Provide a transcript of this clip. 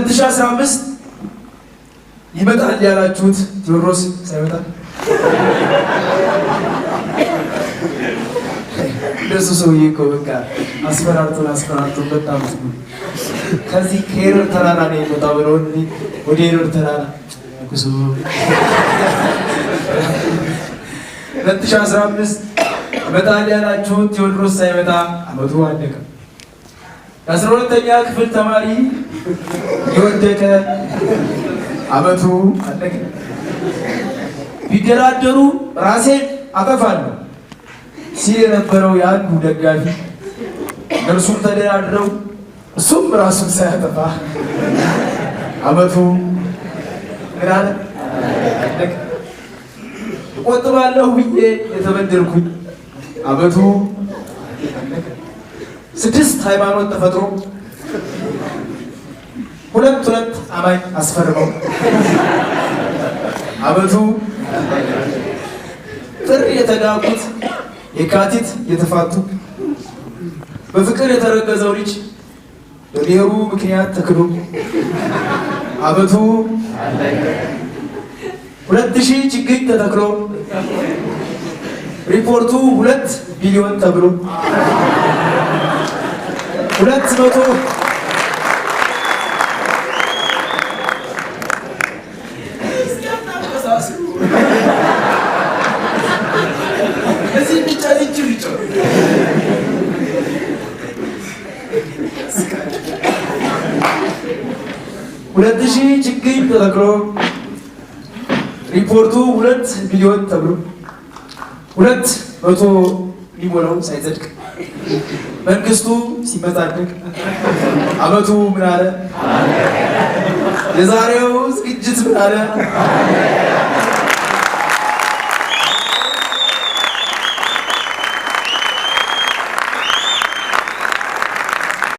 2015 ይመጣል ያላችሁት ቴዎድሮስ ሳይመጣ ደስ ሰውዬ እኮ በቃ አስፈራርቶን በጣም ከዚህ ከኤረር ተራራ ነው የመጣው ብለው ወደ ኤረር ተራራ ጉዞ 2015 ይመጣል ያላችሁት ቴዎድሮስ ሳይመጣ አመቱ አለቀ። የ12ኛ ክፍል ተማሪ የወደቀ አመቱ አለቀ። ቢደራደሩ ራሴን አጠፋለሁ ሲል የነበረው የአንዱ ደጋፊ እነርሱም ተደራድረው እሱም ራሱን ሳያጠፋ አመቱ ምን አለ አለቀ። እቆጥባለሁ ብዬ የተበደርኩኝ አመቱ አለቀ። 6 ሃይማኖት ተፈጥሮ ሁለት አማኝ አስፈርመው አመቱ ጥር የተጋቡት የካቲት የተፋቱ በፍቅር የተረገዘው ልጅ በብሔሩ ምክንያት ተክዶ አመቱ 2000 ችግኝ ተተክሎ ሪፖርቱ 2 ቢሊዮን ተብሎ 200 2000 ችግኝ ተተክሎ ሪፖርቱ 2 ቢሊዮን ተብሎ 200 ሊሞላው ሳይጸድቅ መንግስቱ ሲመጻደቅ አመቱ ምን አለ? የዛሬው ዝግጅት ምን አለ?